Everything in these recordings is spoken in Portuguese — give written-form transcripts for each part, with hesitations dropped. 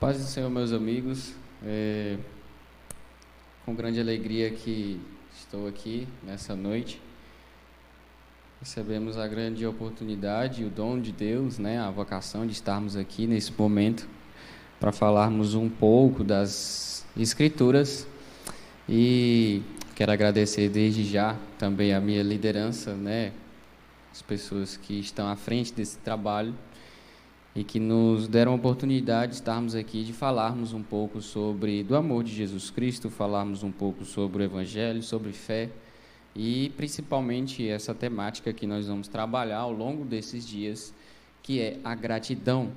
Paz do Senhor, meus amigos. Com grande alegria que estou aqui nessa noite. Recebemos a grande oportunidade, o dom de Deus, a vocação de estarmos aqui nesse momento para falarmos um pouco das Escrituras. E quero agradecer desde já também a minha liderança, as pessoas que estão à frente desse trabalho e que nos deram a oportunidade de estarmos aqui, de falarmos um pouco do amor de Jesus Cristo, falarmos um pouco sobre o Evangelho, sobre fé e principalmente essa temática que nós vamos trabalhar ao longo desses dias, que é a gratidão,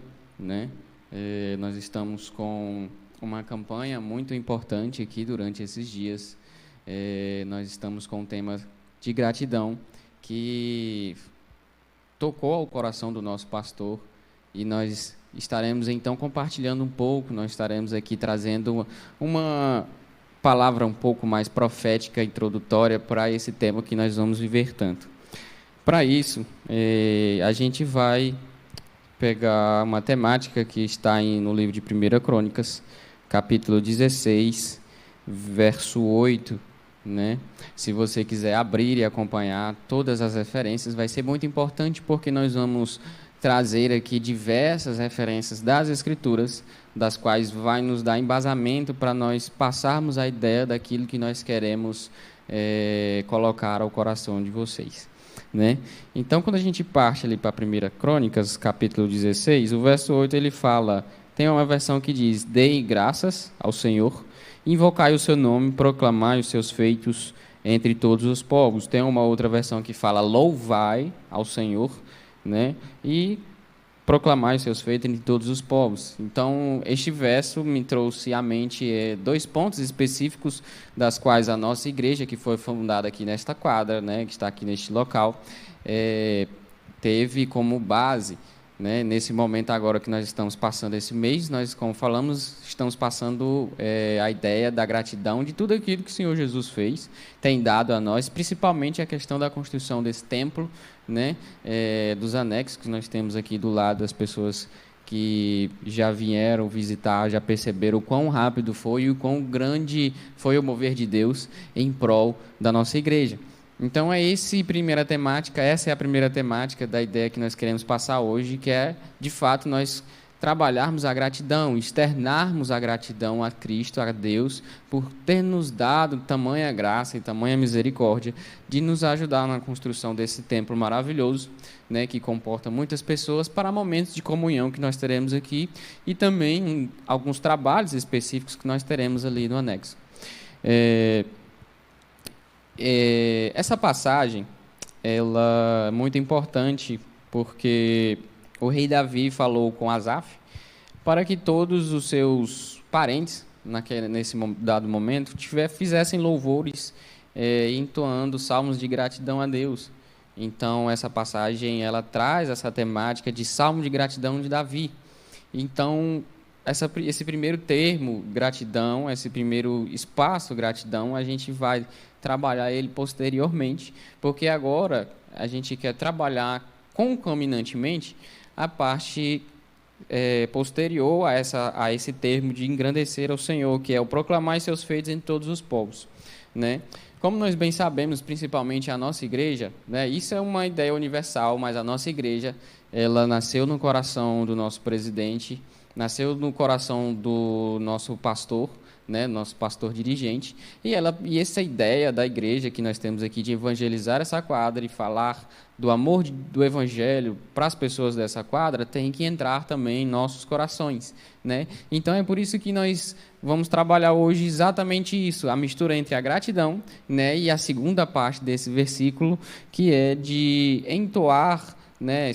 nós estamos com uma campanha muito importante aqui durante esses dias. Nós estamos com um tema de gratidão que tocou ao coração do nosso pastor. E nós estaremos, então, compartilhando um pouco, nós estaremos aqui trazendo uma palavra um pouco mais profética, introdutória para esse tema que nós vamos viver tanto. Para isso, a gente vai pegar uma temática que está no livro de 1 Crônicas, capítulo 16, verso 8, Se você quiser abrir e acompanhar todas as referências, vai ser muito importante porque nós vamos trazer aqui diversas referências das Escrituras, das quais vai nos dar embasamento para nós passarmos a ideia daquilo que nós queremos colocar ao coração de vocês. Então, quando a gente parte ali para 1 Crônicas, capítulo 16, o verso 8, ele fala, tem uma versão que diz, dei graças ao Senhor, invocai o seu nome, proclamai os seus feitos entre todos os povos. Tem uma outra versão que fala, louvai ao Senhor, e proclamar os seus feitos entre todos os povos. Então, este verso me trouxe à mente dois pontos específicos, das quais a nossa igreja, que foi fundada aqui nesta quadra, que está aqui neste local, teve como base, nesse momento agora que nós estamos passando esse mês, nós, como falamos, estamos passando a ideia da gratidão de tudo aquilo que o Senhor Jesus fez, tem dado a nós, principalmente a questão da construção desse templo, dos anexos que nós temos aqui do lado, das pessoas que já vieram visitar, já perceberam o quão rápido foi e o quão grande foi o mover de Deus em prol da nossa igreja. Então, essa é a primeira temática da ideia que nós queremos passar hoje, que é, de fato, nós trabalharmos a gratidão, externarmos a gratidão a Cristo, a Deus, por ter nos dado tamanha graça e tamanha misericórdia de nos ajudar na construção desse templo maravilhoso, que comporta muitas pessoas, para momentos de comunhão que nós teremos aqui e também alguns trabalhos específicos que nós teremos ali no anexo. Essa passagem ela é muito importante porque o rei Davi falou com Asaf para que todos os seus parentes, nesse dado momento, fizessem louvores entoando salmos de gratidão a Deus. Então, essa passagem ela traz essa temática de salmo de gratidão de Davi. Então, esse primeiro termo, gratidão, esse primeiro espaço, gratidão, a gente vai trabalhar ele posteriormente, porque agora a gente quer trabalhar concomitantemente a parte posterior a esse termo de engrandecer ao Senhor, que é o proclamar seus feitos em todos os povos. Como nós bem sabemos, principalmente a nossa igreja, isso é uma ideia universal, mas a nossa igreja ela nasceu no coração do nosso presidente, nasceu no coração do nosso pastor, nosso pastor dirigente, e essa ideia da igreja que nós temos aqui de evangelizar essa quadra e falar do amor do evangelho para as pessoas dessa quadra tem que entrar também em nossos corações, Então é por isso que nós vamos trabalhar hoje exatamente isso, a mistura entre a gratidão, e a segunda parte desse versículo, que é de entoar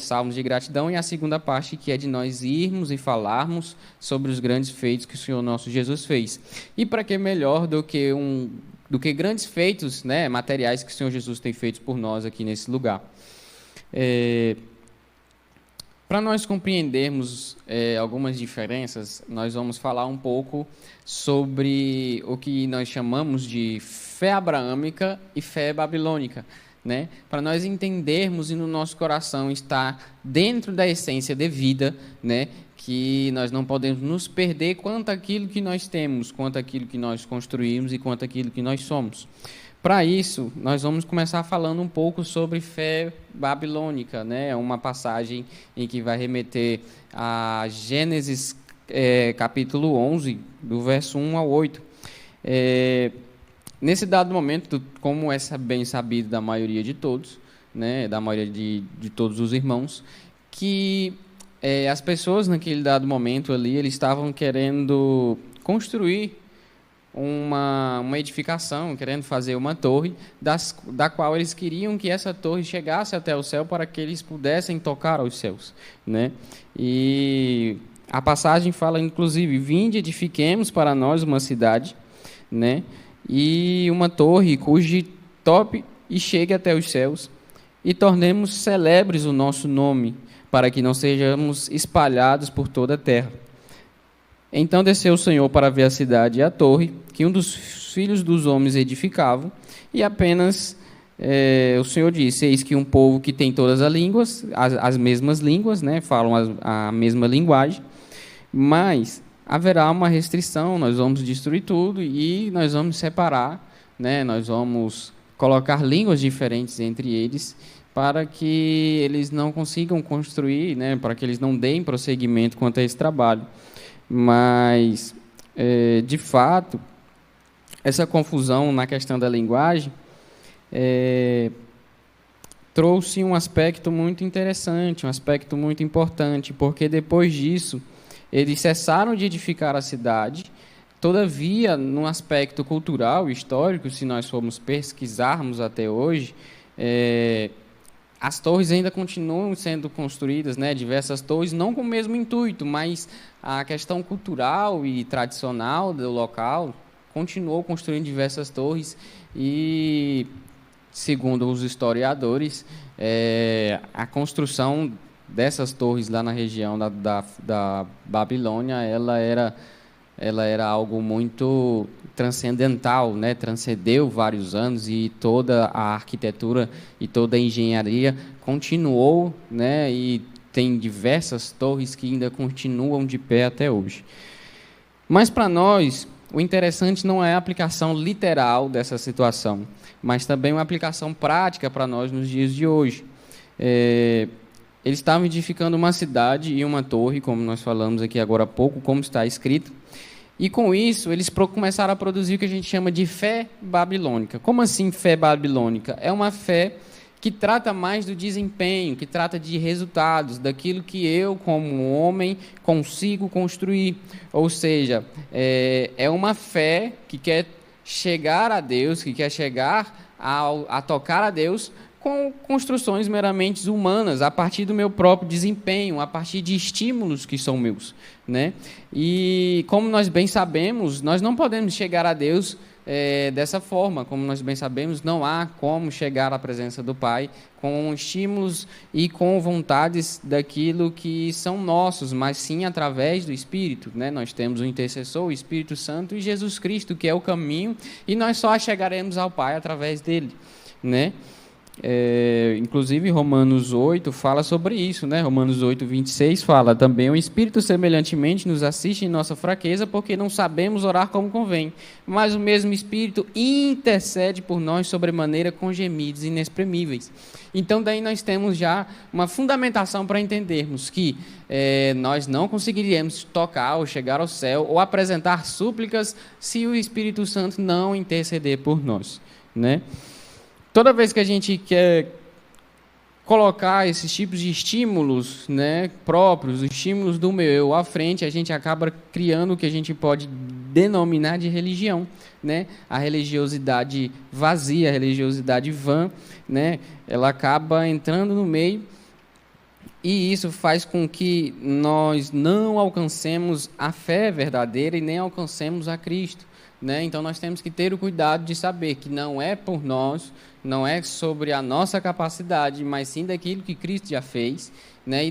salmos de gratidão, e a segunda parte que é de nós irmos e falarmos sobre os grandes feitos que o Senhor nosso Jesus fez. E para que melhor do que grandes feitos materiais que o Senhor Jesus tem feito por nós aqui nesse lugar. Para nós compreendermos algumas diferenças, nós vamos falar um pouco sobre o que nós chamamos de fé abraâmica e fé babilônica. Para nós entendermos e no nosso coração estar dentro da essência de vida, que nós não podemos nos perder quanto aquilo que nós temos, quanto aquilo que nós construímos e quanto aquilo que nós somos. Para isso, nós vamos começar falando um pouco sobre fé babilônica, né? Uma passagem em que vai remeter a Gênesis capítulo 11, do verso 1 ao 8. Nesse dado momento, como é bem sabido da maioria de todos, né, da maioria de todos os irmãos, que as pessoas naquele dado momento ali, eles estavam querendo construir uma edificação, querendo fazer uma torre, da qual eles queriam que essa torre chegasse até o céu para que eles pudessem tocar aos céus, né? E a passagem fala, inclusive, vinde, edifiquemos para nós uma cidade, né? E uma torre cujo tope e chegue até os céus, e tornemos celebres o nosso nome, para que não sejamos espalhados por toda a terra. Então desceu o Senhor para ver a cidade e a torre, que um dos filhos dos homens edificavam, e apenas o Senhor disse, eis que um povo que tem todas as línguas, as mesmas línguas, né, falam a mesma linguagem, mas haverá uma restrição, nós vamos destruir tudo e nós vamos separar, né, nós vamos colocar línguas diferentes entre eles, para que eles não consigam construir, né, para que eles não deem prosseguimento quanto a esse trabalho. Mas, de fato, essa confusão na questão da linguagem trouxe um aspecto muito interessante, um aspecto muito importante, porque depois disso, eles cessaram de edificar a cidade. Todavia, no aspecto cultural e histórico, se nós formos pesquisarmos até hoje, as torres ainda continuam sendo construídas, né, diversas torres, não com o mesmo intuito, mas a questão cultural e tradicional do local continuou construindo diversas torres e, segundo os historiadores, a construção dessas torres lá na região da Babilônia, ela era algo muito transcendental, né? Transcendeu vários anos e toda a arquitetura e toda a engenharia continuou, né? E tem diversas torres que ainda continuam de pé até hoje. Mas para nós, o interessante não é a aplicação literal dessa situação, mas também uma aplicação prática para nós nos dias de hoje. Eles estavam edificando uma cidade e uma torre, como nós falamos aqui agora há pouco, como está escrito. E com isso, eles começaram a produzir o que a gente chama de fé babilônica. Como assim fé babilônica? É uma fé que trata mais do desempenho, que trata de resultados, daquilo que eu, como homem, consigo construir. Ou seja, é uma fé que quer chegar a Deus, que quer chegar a tocar a Deus com construções meramente humanas, a partir do meu próprio desempenho, a partir de estímulos que são meus, né? E como nós bem sabemos, nós não podemos chegar a Deus dessa forma. Como nós bem sabemos, não há como chegar à presença do Pai com estímulos e com vontades daquilo que são nossos, mas sim através do Espírito, né? Nós temos o intercessor, o Espírito Santo e Jesus Cristo, que é o caminho, e nós só chegaremos ao Pai através dele, né? Inclusive Romanos 8 fala sobre isso, né? Romanos 8, 26 fala também: o Espírito semelhantemente nos assiste em nossa fraqueza, porque não sabemos orar como convém, mas o mesmo Espírito intercede por nós sobremaneira com gemidos inexprimíveis. Então daí nós temos já uma fundamentação para entendermos que nós não conseguiríamos tocar ou chegar ao céu ou apresentar súplicas se o Espírito Santo não interceder por nós, né? Toda vez que a gente quer colocar esses tipos de estímulos, né, próprios, os estímulos do meu eu à frente, a gente acaba criando o que a gente pode denominar de religião, né? A religiosidade vazia, a religiosidade vã, né? Ela acaba entrando no meio e isso faz com que nós não alcancemos a fé verdadeira e nem alcancemos a Cristo, né? Então nós temos que ter o cuidado de saber que não é por nós, não é sobre a nossa capacidade, mas sim daquilo que Cristo já fez, né?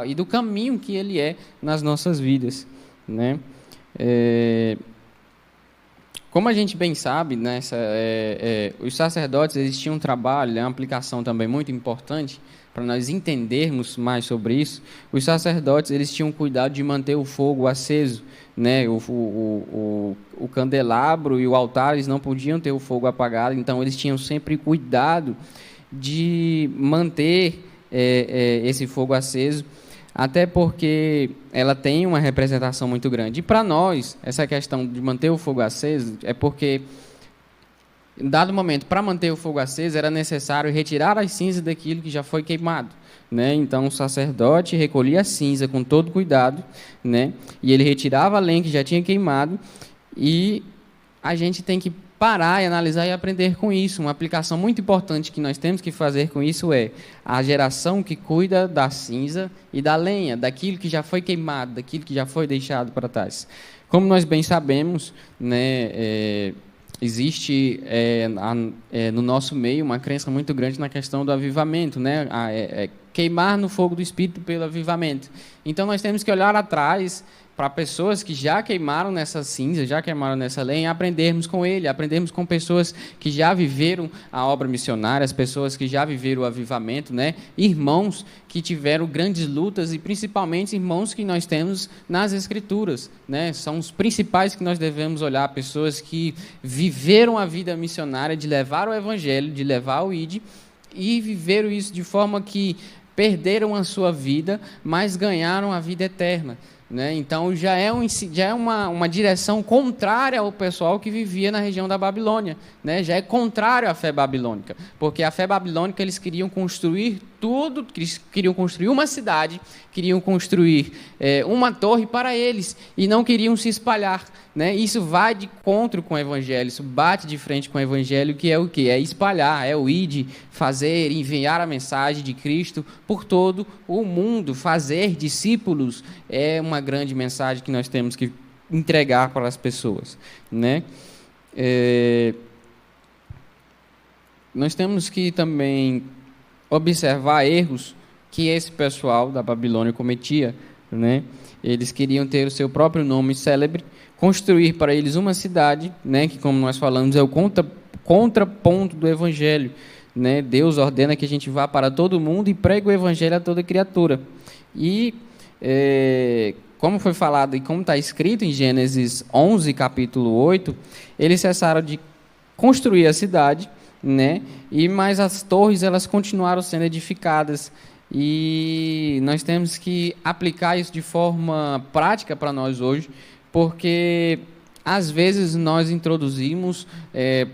E do caminho que Ele é nas nossas vidas, né? Como a gente bem sabe, né, os sacerdotes eles tinham um trabalho, uma aplicação também muito importante para nós entendermos mais sobre isso. Os sacerdotes eles tinham cuidado de manter o fogo aceso, né? O candelabro e o altar eles não podiam ter o fogo apagado, então eles tinham sempre cuidado de manter esse fogo aceso, até porque ela tem uma representação muito grande. E para nós, essa questão de manter o fogo aceso é porque, em dado momento, para manter o fogo aceso, era necessário retirar as cinzas daquilo que já foi queimado, né? Então, o sacerdote recolhia a cinza com todo cuidado, né? E ele retirava a lenha que já tinha queimado, e a gente tem que parar e analisar e aprender com isso. Uma aplicação muito importante que nós temos que fazer com isso é a geração que cuida da cinza e da lenha, daquilo que já foi queimado, daquilo que já foi deixado para trás. Como nós bem sabemos, né, existe no nosso meio uma crença muito grande na questão do avivamento, né? Queimar no fogo do Espírito pelo avivamento. Então, nós temos que olhar atrás para pessoas que já queimaram nessa cinza, já queimaram nessa lenha, aprendermos com ele, aprendermos com pessoas que já viveram a obra missionária, as pessoas que já viveram o avivamento, né? Irmãos que tiveram grandes lutas e principalmente irmãos que nós temos nas Escrituras, né? São os principais que nós devemos olhar, pessoas que viveram a vida missionária de levar o Evangelho, de levar o ID, e viveram isso de forma que perderam a sua vida, mas ganharam a vida eterna, né? Então, já é uma direção contrária ao pessoal que vivia na região da Babilônia, né? Já é contrário à fé babilônica, porque a fé babilônica eles queriam construir tudo, queriam construir uma cidade, queriam construir uma torre para eles, e não queriam se espalhar, né? Isso vai de encontro com o Evangelho, isso bate de frente com o Evangelho, que é o quê? É espalhar, é o ide, fazer, enviar a mensagem de Cristo por todo o mundo. Fazer discípulos é uma grande mensagem que nós temos que entregar para as pessoas, né? Nós temos que também observar erros que esse pessoal da Babilônia cometia, né? Eles queriam ter o seu próprio nome célebre, construir para eles uma cidade, né? Que, como nós falamos, é o contraponto do Evangelho, né? Deus ordena que a gente vá para todo mundo e pregue o Evangelho a toda criatura. E como foi falado e como está escrito em Gênesis 11, capítulo 8, eles cessaram de construir a cidade, né? Mas as torres elas continuaram sendo edificadas, e nós temos que aplicar isso de forma prática para nós hoje, porque às vezes nós introduzimos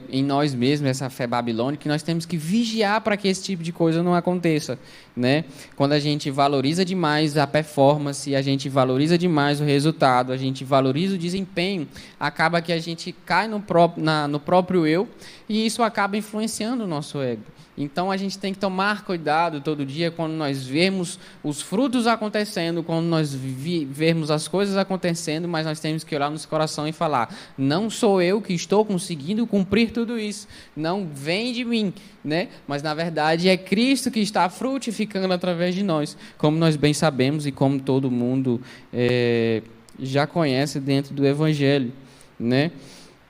em nós mesmos essa fé babilônica, e nós temos que vigiar para que esse tipo de coisa não aconteça, né? Quando a gente valoriza demais a performance, a gente valoriza demais o resultado, a gente valoriza o desempenho, acaba que a gente cai no próprio eu, e isso acaba influenciando o nosso ego. Então, a gente tem que tomar cuidado todo dia quando nós vemos os frutos acontecendo, quando nós vermos as coisas acontecendo, mas nós temos que olhar no nosso coração e falar: não sou eu que estou conseguindo cumprir tudo isso, não vem de mim, né? Mas, na verdade, é Cristo que está frutificando através de nós, como nós bem sabemos e como todo mundo já conhece dentro do Evangelho, né?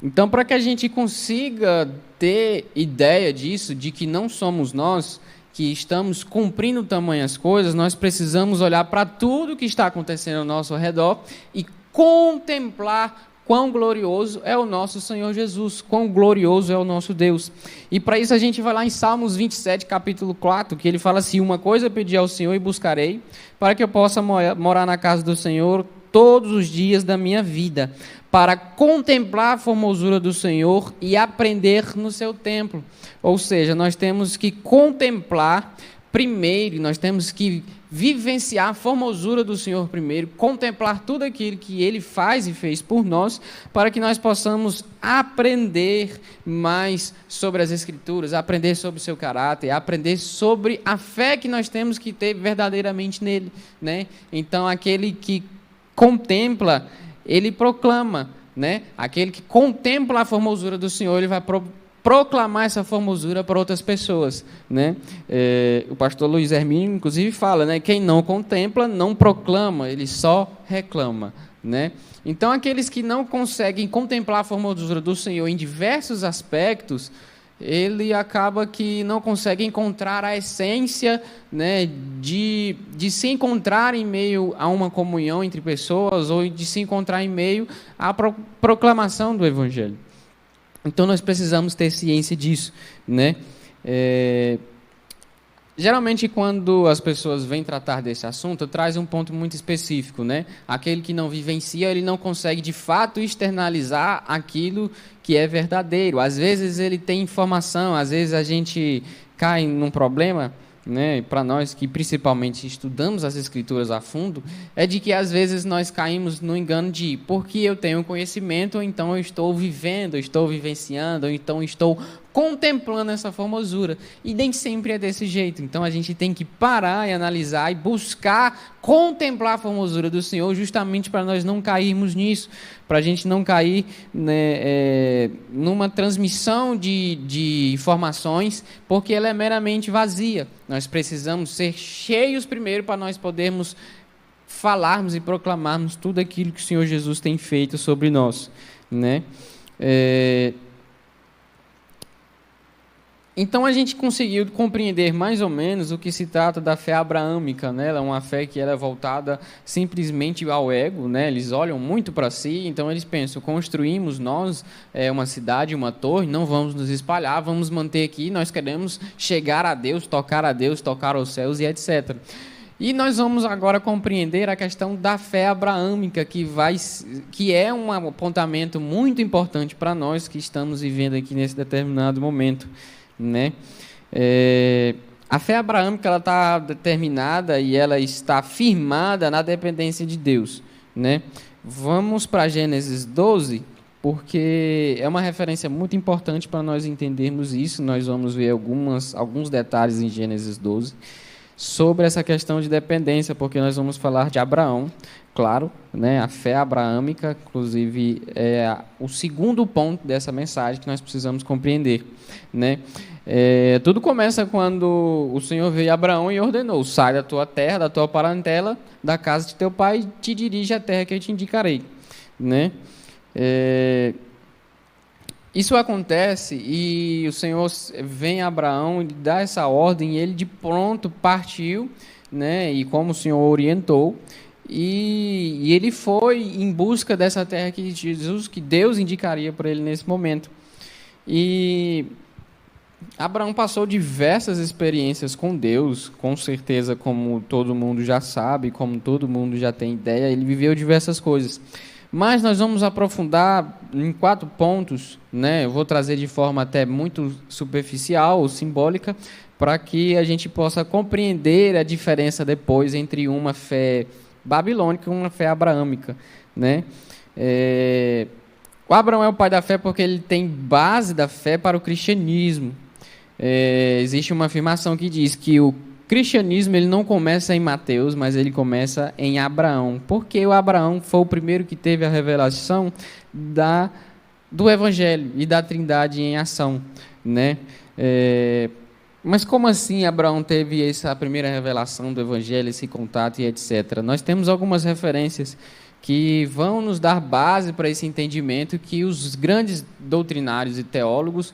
Então, para que a gente consiga ter ideia disso, de que não somos nós que estamos cumprindo tamanhas coisas, nós precisamos olhar para tudo que está acontecendo ao nosso redor e contemplar quão glorioso é o nosso Senhor Jesus, quão glorioso é o nosso Deus. E para isso a gente vai lá em Salmos 27, capítulo 4, que ele fala assim: uma coisa pedi ao Senhor e buscarei, para que eu possa morar na casa do Senhor todos os dias da minha vida, para contemplar a formosura do Senhor e aprender no seu templo. Ou seja, nós temos que contemplar primeiro, nós temos que vivenciar a formosura do Senhor primeiro, contemplar tudo aquilo que Ele faz e fez por nós, para que nós possamos aprender mais sobre as Escrituras, aprender sobre o seu caráter, aprender sobre a fé que nós temos que ter verdadeiramente nele, né? Então, aquele que contempla, ele proclama, né? Aquele que contempla a formosura do Senhor, ele vai proclamar essa formosura para outras pessoas, né? O pastor Luiz Hermínio, inclusive, fala, né? Quem não contempla, não proclama, ele só reclama, né? Então, aqueles que não conseguem contemplar a formosura do Senhor em diversos aspectos, ele acaba que não consegue encontrar a essência, né, de se encontrar em meio a uma comunhão entre pessoas ou de se encontrar em meio à proclamação do Evangelho. Então, nós precisamos ter ciência disso, né? Geralmente, quando as pessoas vêm tratar desse assunto, traz um ponto muito específico, né? Aquele que não vivencia, ele não consegue, de fato, externalizar aquilo que é verdadeiro. Às vezes, ele tem informação, às vezes a gente cai num problema, né? Para nós que principalmente estudamos as Escrituras a fundo, é de que, às vezes, nós caímos no engano de porque eu tenho conhecimento, então eu estou vivendo, eu estou vivenciando, então eu estou contemplando essa formosura, e nem sempre é desse jeito. Então a gente tem que parar e analisar e buscar contemplar a formosura do Senhor, justamente para nós não cairmos nisso, para a gente não cair, né, numa transmissão de informações, porque ela é meramente vazia. Nós precisamos ser cheios primeiro para nós podermos falarmos e proclamarmos tudo aquilo que o Senhor Jesus tem feito sobre nós, né? Então a gente conseguiu compreender mais ou menos o que se trata da fé abraâmica, né? Ela é uma fé que ela é voltada simplesmente ao ego, né? Eles olham muito para si, então eles pensam, construímos nós uma cidade, uma torre, não vamos nos espalhar, vamos manter aqui, nós queremos chegar a Deus, tocar aos céus e etc. E nós vamos agora compreender a questão da fé abraâmica, que é um apontamento muito importante para nós que estamos vivendo aqui nesse determinado momento, né? A fé abraâmica ela está determinada e ela está firmada na dependência de Deus, né? Vamos para Gênesis 12, porque é uma referência muito importante para nós entendermos isso. Nós vamos ver alguns detalhes em Gênesis 12 sobre essa questão de dependência, porque nós vamos falar de Abraão, claro, né? A fé abraâmica, inclusive, é o segundo ponto dessa mensagem que nós precisamos compreender, né? Tudo começa quando o Senhor veio a Abraão e ordenou: sai da tua terra, da tua parentela, da casa de teu pai, e te dirige à terra que eu te indicarei, né? Isso acontece e o Senhor vem a Abraão e dá essa ordem, e ele de pronto partiu, né? E como o Senhor orientou, e ele foi em busca dessa terra que Deus indicaria para ele nesse momento. E Abraão passou diversas experiências com Deus, com certeza, como todo mundo já sabe, como todo mundo já tem ideia, ele viveu diversas coisas. Mas nós vamos aprofundar em 4 pontos, né? Eu vou trazer de forma até muito superficial ou simbólica, para que a gente possa compreender a diferença depois entre uma fé babilônica e uma fé abraâmica, né? O Abraão é o pai da fé porque ele tem base da fé para o cristianismo. Existe uma afirmação que diz que o cristianismo ele não começa em Mateus, mas ele começa em Abraão, porque o Abraão foi o primeiro que teve a revelação do Evangelho e da Trindade em ação, né? Mas como assim Abraão teve essa primeira revelação do Evangelho, esse contato e etc? Nós temos algumas referências que vão nos dar base para esse entendimento que os grandes doutrinários e teólogos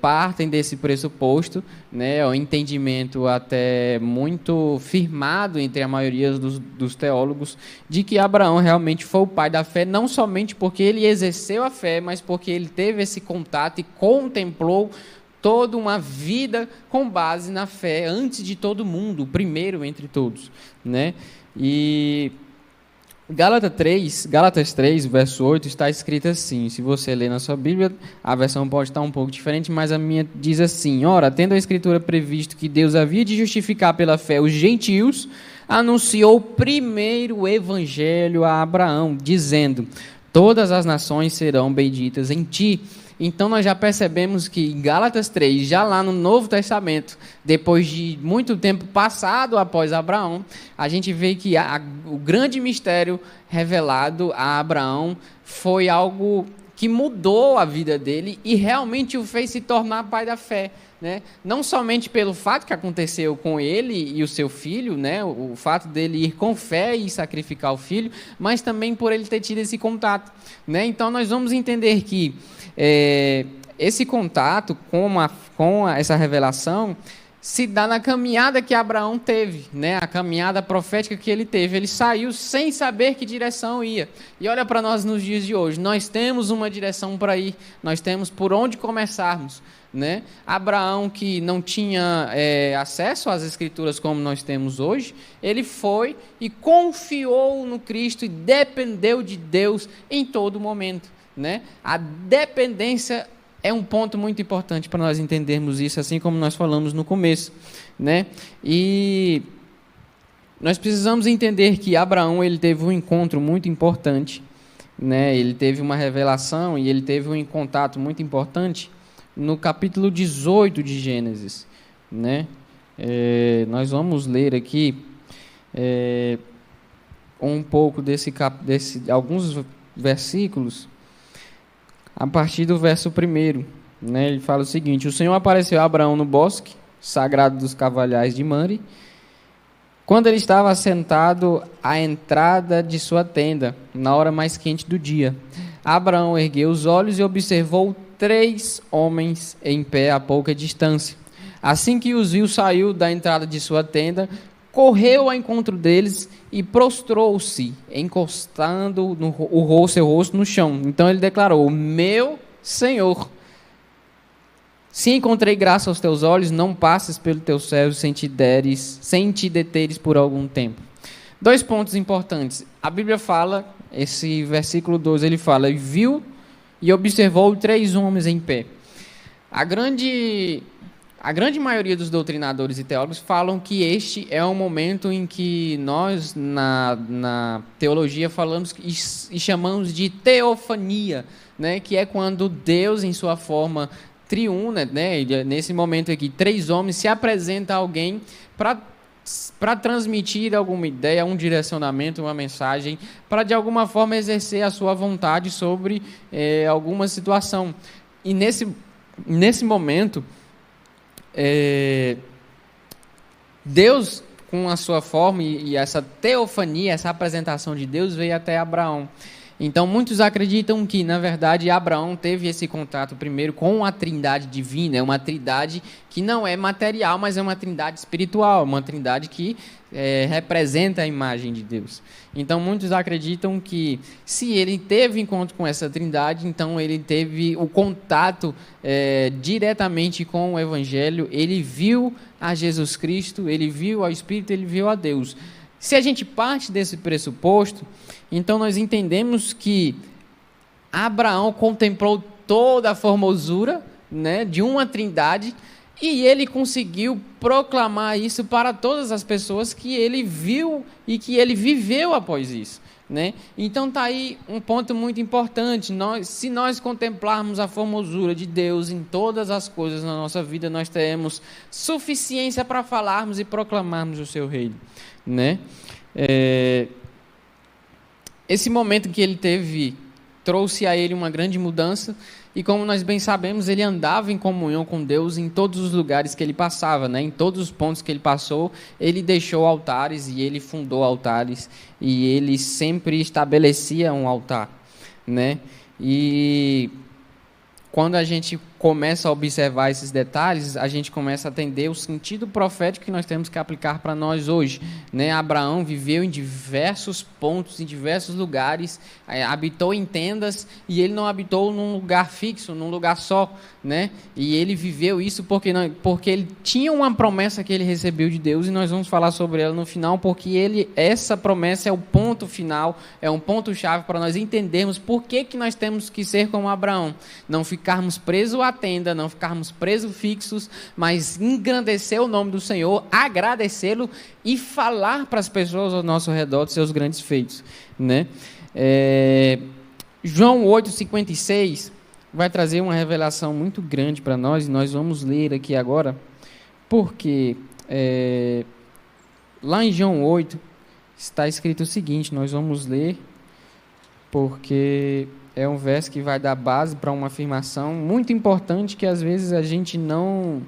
partem desse pressuposto, né, o entendimento até muito firmado entre a maioria dos teólogos, de que Abraão realmente foi o pai da fé, não somente porque ele exerceu a fé, mas porque ele teve esse contato e contemplou toda uma vida com base na fé, antes de todo mundo, o primeiro entre todos, né? E Gálatas 3, verso 8, está escrito assim, se você ler na sua Bíblia, a versão pode estar um pouco diferente, mas a minha diz assim: ora, tendo a Escritura previsto que Deus havia de justificar pela fé os gentios, anunciou primeiro o Evangelho a Abraão, dizendo: todas as nações serão benditas em ti. Então nós já percebemos que em Gálatas 3, já lá no Novo Testamento, depois de muito tempo passado após Abraão, a gente vê que o grande mistério revelado a Abraão foi algo que mudou a vida dele e realmente o fez se tornar pai da fé, né? Não somente pelo fato que aconteceu com ele e o seu filho, né? O fato dele ir com fé e sacrificar o filho, mas também por ele ter tido esse contato, né? Então nós vamos entender que esse contato com essa revelação se dá na caminhada que Abraão teve, né? A caminhada profética que ele teve. Ele saiu sem saber que direção ia. E olha para nós nos dias de hoje. Nós temos uma direção para ir. Nós temos por onde começarmos, né? Abraão, que não tinha acesso às Escrituras como nós temos hoje, ele foi e confiou no Cristo e dependeu de Deus em todo momento, né? A dependência é um ponto muito importante para nós entendermos isso, assim como nós falamos no começo, né? E nós precisamos entender que Abraão ele teve um encontro muito importante, né? Ele teve uma revelação e ele teve um contato muito importante no capítulo 18 de Gênesis, né? Nós vamos ler aqui um pouco alguns versículos. A partir do verso 1, né, ele fala o seguinte: o Senhor apareceu a Abraão no bosque sagrado dos Carvalhais de Mamre, quando ele estava assentado à entrada de sua tenda, na hora mais quente do dia. Abraão ergueu os olhos e observou 3 homens em pé a pouca distância. Assim que os viu, saiu da entrada de sua tenda, correu ao encontro deles e prostrou-se, encostando seu rosto no chão. Então ele declarou: meu Senhor, se encontrei graça aos teus olhos, não passes pelo teu servo sem te deteres por algum tempo. 2 pontos importantes. A Bíblia fala, esse versículo 12, ele fala: e viu e observou 3 homens em pé. A grande maioria dos doutrinadores e teólogos falam que este é um momento em que nós, na teologia, falamos e chamamos de teofania, né? Que é quando Deus, em sua forma triuna, né? Nesse momento aqui, 3 homens se apresentam a alguém para transmitir alguma ideia, um direcionamento, uma mensagem, para de alguma forma exercer a sua vontade sobre alguma situação. E nesse momento, Deus, com a sua forma e essa teofania, essa apresentação de Deus, veio até Abraão. Então muitos acreditam que, na verdade, Abraão teve esse contato primeiro com a trindade divina. É uma trindade que não é material, mas é uma trindade espiritual, uma trindade que representa a imagem de Deus. Então muitos acreditam que, se ele teve encontro com essa trindade, então ele teve o contato diretamente com o Evangelho, ele viu a Jesus Cristo, ele viu ao Espírito, ele viu a Deus. Se a gente parte desse pressuposto, então nós entendemos que Abraão contemplou toda a formosura, né, de uma trindade, e ele conseguiu proclamar isso para todas as pessoas que ele viu e que ele viveu após isso, né? Então está aí um ponto muito importante. Se nós contemplarmos a formosura de Deus em todas as coisas na nossa vida, nós teremos suficiência para falarmos e proclamarmos o seu reino, né? Esse momento que ele teve trouxe a ele uma grande mudança, e como nós bem sabemos, ele andava em comunhão com Deus em todos os lugares que ele passava, né? Em todos os pontos que ele passou, ele deixou altares e ele fundou altares, e ele sempre estabelecia um altar, né? E quando a gente começa a observar esses detalhes, a gente começa a entender o sentido profético que nós temos que aplicar para nós hoje, né? Abraão viveu em diversos pontos, em diversos lugares, habitou em tendas, e ele não habitou num lugar fixo, num lugar só, né? E ele viveu isso porque ele tinha uma promessa que ele recebeu de Deus, e nós vamos falar sobre ela no final, porque essa promessa é o ponto final, é um ponto-chave para nós entendermos por que nós temos que ser como Abraão, não ficarmos presos à tenda, não ficarmos presos fixos, mas engrandecer o nome do Senhor, agradecê-lo e falar para as pessoas ao nosso redor dos seus grandes feitos, né? João 8,56 vai trazer uma revelação muito grande para nós, e nós vamos ler aqui agora, porque lá em João 8 está escrito o seguinte, nós vamos ler, porque é um verso que vai dar base para uma afirmação muito importante que às vezes a gente não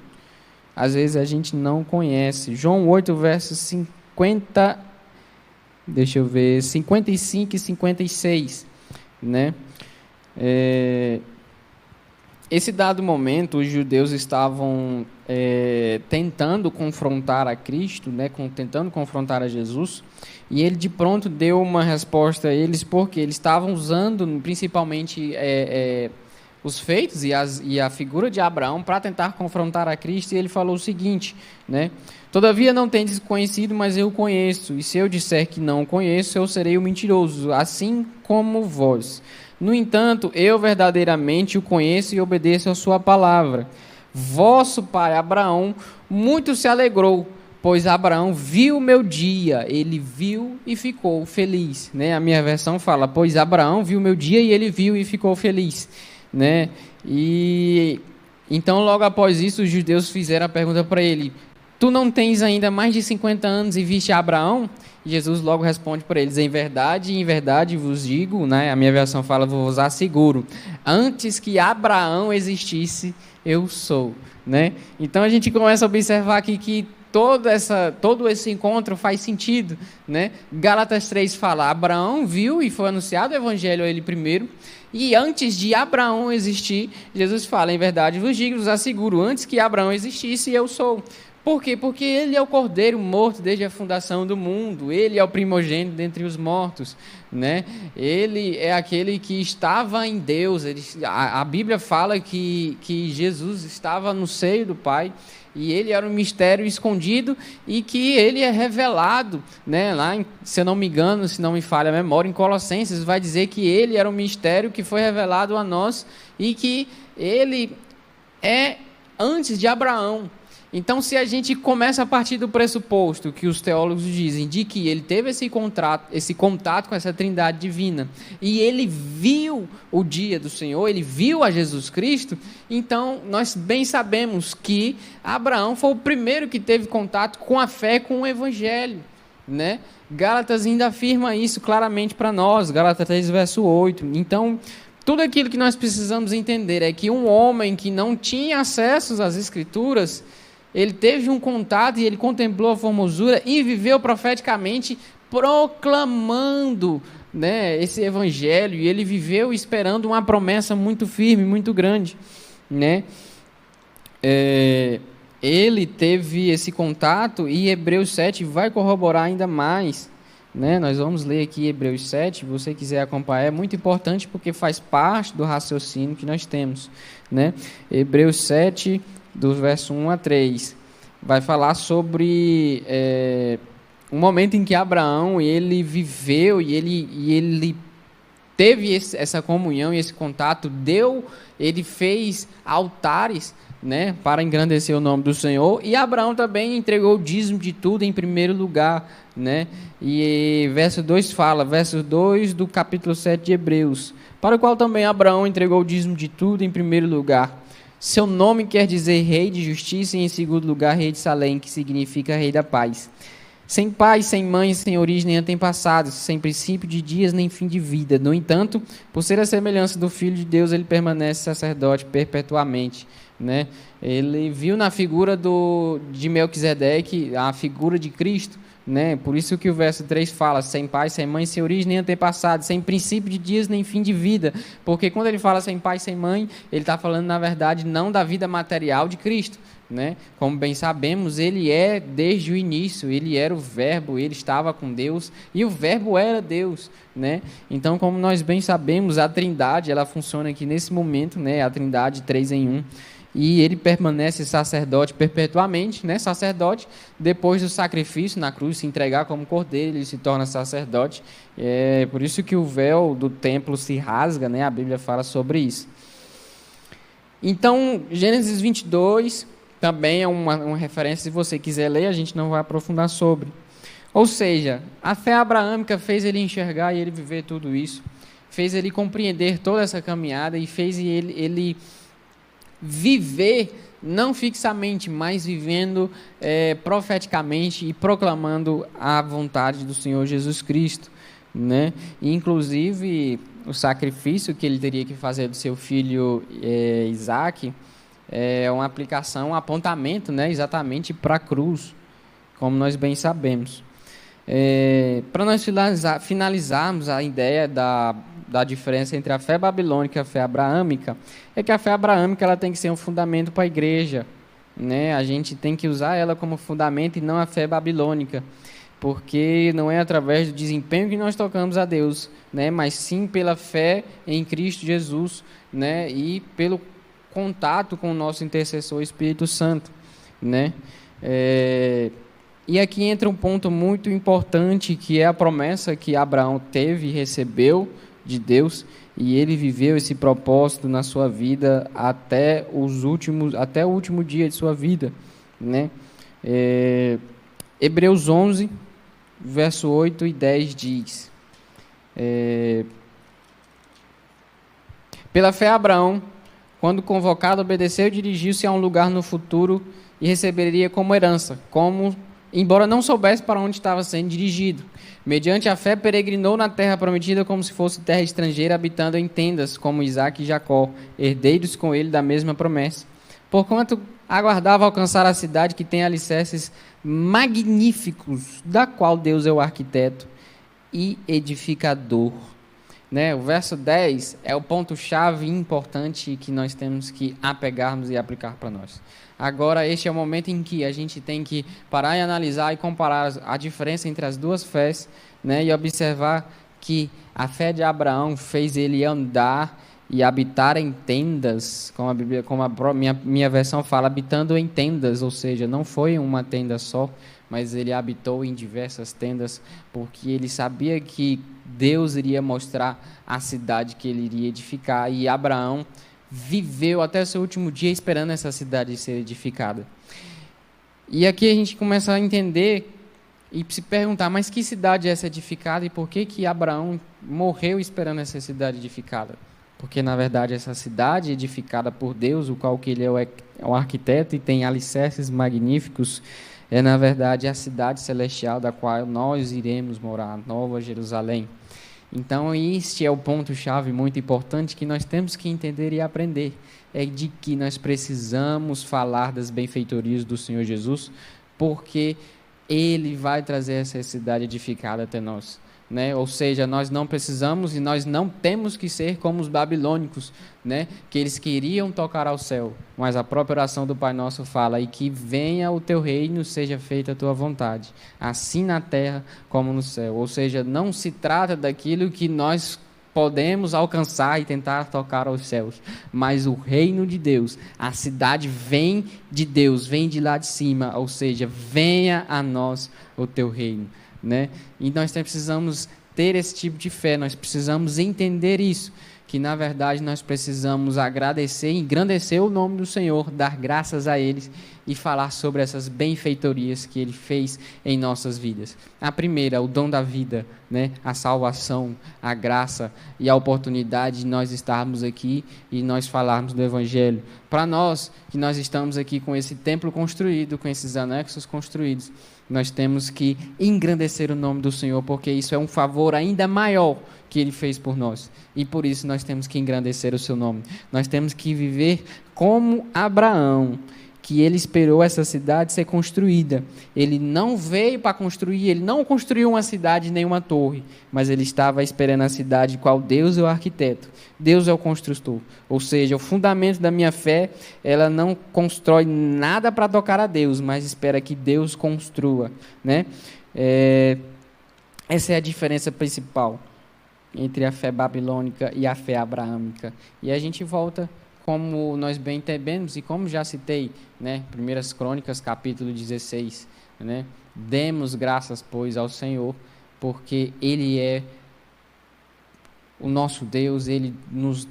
conhece. João 8, versos 50, deixa eu ver, 55 e 56, né? Esse dado momento, os judeus estavam tentando confrontar a Cristo, né, tentando confrontar a Jesus, e ele de pronto deu uma resposta a eles, porque eles estavam usando principalmente os feitos e a figura de Abraão para tentar confrontar a Cristo, e ele falou o seguinte, né? Todavia não tendes conhecido, mas eu conheço, e se eu disser que não conheço, eu serei o mentiroso, assim como vós. No entanto, eu verdadeiramente o conheço e obedeço a sua palavra. Vosso pai Abraão muito se alegrou, pois Abraão viu o meu dia, ele viu e ficou feliz, né? A minha versão fala, pois Abraão viu o meu dia e ele viu e ficou feliz, né? E então logo após isso os judeus fizeram a pergunta para ele, tu não tens ainda mais de 50 anos e viste Abraão? E Jesus logo responde para eles, em verdade vos digo, né? A minha versão fala, vos asseguro, antes que Abraão existisse, eu sou, né? Então a gente começa a observar aqui que todo esse encontro faz sentido, né? Gálatas 3 fala, Abraão viu e foi anunciado o evangelho a ele primeiro, e antes de Abraão existir, Jesus fala, em verdade vos digo, vos asseguro, antes que Abraão existisse, eu sou. Por quê? Porque ele é o cordeiro morto desde a fundação do mundo, ele é o primogênito dentre os mortos, né? Ele é aquele que estava em Deus, a Bíblia fala que Jesus estava no seio do Pai, e ele era um mistério escondido e que ele é revelado, né? Lá, se eu não me engano, se não me falha a memória, em Colossenses vai dizer que ele era um mistério que foi revelado a nós e que ele é antes de Abraão. Então, se a gente começa a partir do pressuposto que os teólogos dizem de que ele teve esse contato com essa trindade divina e ele viu o dia do Senhor, ele viu a Jesus Cristo, então nós bem sabemos que Abraão foi o primeiro que teve contato com a fé, com o Evangelho, né? Gálatas ainda afirma isso claramente para nós, Gálatas 3, verso 8. Então, tudo aquilo que nós precisamos entender é que um homem que não tinha acesso às Escrituras, ele teve um contato e ele contemplou a formosura e viveu profeticamente proclamando, né, esse evangelho, e ele viveu esperando uma promessa muito firme, muito grande, né? Ele teve esse contato e Hebreus 7 vai corroborar ainda mais, né? Nós vamos ler aqui Hebreus 7, se você quiser acompanhar, é muito importante porque faz parte do raciocínio que nós temos, né? Hebreus 7, do verso 1 a 3, vai falar sobre um momento em que Abraão ele viveu e ele teve essa comunhão e esse contato, ele fez altares, né, para engrandecer o nome do Senhor, e Abraão também entregou o dízimo de tudo em primeiro lugar, né? E verso 2 fala, verso 2 do capítulo 7 de Hebreus, para o qual também Abraão entregou o dízimo de tudo em primeiro lugar. Seu nome quer dizer rei de justiça e em segundo lugar rei de Salém, que significa rei da paz. Sem pai, sem mãe, sem origem nem antepassados, sem princípio de dias nem fim de vida. No entanto, por ser a semelhança do Filho de Deus, ele permanece sacerdote perpetuamente, né? Ele viu na figura de Melquisedeque a figura de Cristo, né? Por isso que o verso 3 fala, sem pai, sem mãe, sem origem nem antepassado, sem princípio de dias nem fim de vida, porque quando ele fala sem pai, sem mãe, ele está falando na verdade não da vida material de Cristo, né? Como bem sabemos, ele é desde o início, ele era o verbo, ele estava com Deus e o verbo era Deus, né? Então, como nós bem sabemos, a trindade ela funciona aqui nesse momento, né? A trindade 3 em 1. E ele permanece sacerdote perpetuamente, né? Sacerdote, depois do sacrifício na cruz, se entregar como cordeiro, ele se torna sacerdote. É por isso que o véu do templo se rasga, né? A Bíblia fala sobre isso. Então, Gênesis 22 também é uma referência, se você quiser ler, a gente não vai aprofundar sobre. Ou seja, a fé abraâmica fez ele enxergar e ele viver tudo isso, fez ele compreender toda essa caminhada e fez ele viver, não fixamente, mas vivendo profeticamente e proclamando a vontade do Senhor Jesus Cristo, né? E, inclusive, o sacrifício que ele teria que fazer do seu filho Isaac é uma aplicação, um apontamento, né? Exatamente para a cruz, como nós bem sabemos. Para nós finalizarmos a ideia da diferença entre a fé babilônica e a fé abraâmica, é que a fé abraâmica ela tem que ser um fundamento para a igreja, né? A gente tem que usar ela como fundamento e não a fé babilônica, porque não é através do desempenho que nós tocamos a Deus, né? Mas sim pela fé em Cristo Jesus, né? E pelo contato com o nosso intercessor Espírito Santo, né? E aqui entra um ponto muito importante, que é a promessa que Abraão teve e recebeu de Deus, e ele viveu esse propósito na sua vida até o último dia de sua vida, né? Hebreus 11, verso 8 e 10 diz: pela fé Abraão, quando convocado, obedeceu e dirigiu-se a um lugar no futuro e receberia como herança, embora não soubesse para onde estava sendo dirigido. Mediante a fé, peregrinou na terra prometida como se fosse terra estrangeira, habitando em tendas, como Isaque e Jacó, herdeiros com ele da mesma promessa. Porquanto aguardava alcançar a cidade que tem alicerces magníficos, da qual Deus é o arquiteto e edificador. O verso 10 é o ponto-chave importante que nós temos que apegarmos e aplicar para nós. Agora, este é o momento em que a gente tem que parar e analisar e comparar a diferença entre as duas fés, e observar que a fé de Abraão fez ele andar e habitar em tendas, como a minha versão fala, habitando em tendas, ou seja, não foi uma tenda só, mas ele habitou em diversas tendas, porque ele sabia que Deus iria mostrar a cidade que ele iria edificar, e Abraão viveu até o seu último dia esperando essa cidade ser edificada. E aqui a gente começa a entender e se perguntar, mas que cidade é essa edificada e por que Abraão morreu esperando essa cidade edificada? Porque, na verdade, essa cidade edificada por Deus, o qual que ele é o arquiteto e tem alicerces magníficos, é, na verdade, a cidade celestial da qual nós iremos morar, Nova Jerusalém. Então, este é o ponto-chave muito importante que nós temos que entender e aprender. É de que nós precisamos falar das benfeitorias do Senhor Jesus, porque Ele vai trazer essa cidade edificada até nós. Ou seja, nós não precisamos e nós não temos que ser como os babilônicos, que eles queriam tocar ao céu, mas a própria oração do Pai Nosso fala: e que venha o teu reino, seja feita a tua vontade, assim na terra como no céu. Ou seja, não se trata daquilo que nós podemos alcançar e tentar tocar aos céus, mas o reino de Deus, a cidade vem de Deus, vem de lá de cima, ou seja, venha a nós o teu reino. E nós precisamos ter esse tipo de fé, nós precisamos entender isso, que na verdade nós precisamos agradecer, engrandecer o nome do Senhor, dar graças a Ele e falar sobre essas benfeitorias que Ele fez em nossas vidas. A primeira, o dom da vida, a salvação, a graça e a oportunidade de nós estarmos aqui e nós falarmos do Evangelho. Para nós, que nós estamos aqui com esse templo construído, com esses anexos construídos, nós temos que engrandecer o nome do Senhor, porque isso é um favor ainda maior que Ele fez por nós. E por isso nós temos que engrandecer o seu nome. Nós temos que viver como Abraão, que ele esperou essa cidade ser construída. Ele não veio para construir, ele não construiu uma cidade nem uma torre, mas ele estava esperando a cidade qual Deus é o arquiteto, Deus é o construtor. Ou seja, o fundamento da minha fé, ela não constrói nada para tocar a Deus, mas espera que Deus construa. Essa é a diferença principal entre a fé babilônica e a fé abraâmica. E a gente volta, como nós bem entendemos, e como já citei, 1 Crônicas, capítulo 16, demos graças, pois, ao Senhor, porque Ele é o nosso Deus, Ele nos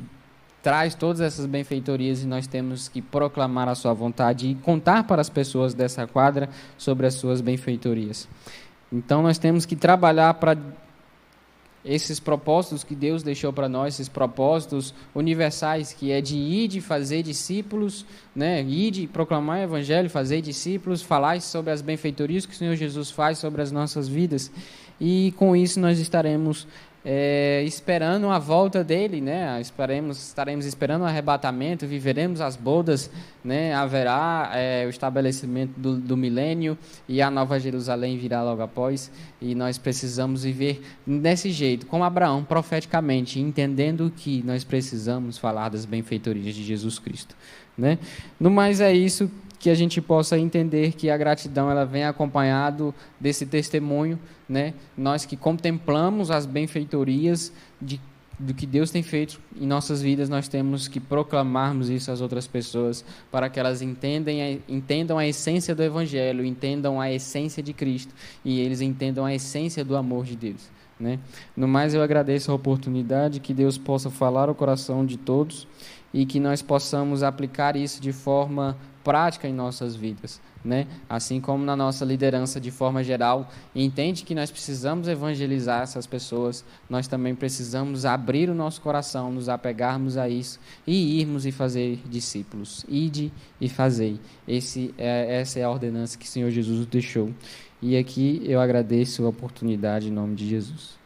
traz todas essas benfeitorias e nós temos que proclamar a sua vontade e contar para as pessoas dessa quadra sobre as suas benfeitorias. Então, nós temos que trabalhar para esses propósitos que Deus deixou para nós, esses propósitos universais, que é de ir, de fazer discípulos, ir de proclamar o Evangelho, fazer discípulos, falar sobre as benfeitorias que o Senhor Jesus faz sobre as nossas vidas. e com isso nós estaremos esperando a volta dele, né? Estaremos esperando o arrebatamento, viveremos as bodas, né? Haverá o estabelecimento do milênio e a Nova Jerusalém virá logo após, e nós precisamos viver desse jeito, como Abraão, profeticamente, entendendo que nós precisamos falar das benfeitorias de Jesus Cristo, né? No mais é isso, que a gente possa entender que a gratidão ela vem acompanhado desse testemunho, né? Nós que contemplamos as benfeitorias do que Deus tem feito em nossas vidas, nós temos que proclamarmos isso às outras pessoas, para que elas entendam a essência do Evangelho, entendam a essência de Cristo, e eles entendam a essência do amor de Deus, né? No mais, eu agradeço a oportunidade, que Deus possa falar ao coração de todos, e que nós possamos aplicar isso de forma prática em nossas vidas, né? Assim como na nossa liderança de forma geral, entende que nós precisamos evangelizar essas pessoas, nós também precisamos abrir o nosso coração, nos apegarmos a isso e irmos e fazer discípulos. Ide e fazei. Essa é a ordenança que o Senhor Jesus deixou. E aqui eu agradeço a oportunidade em nome de Jesus.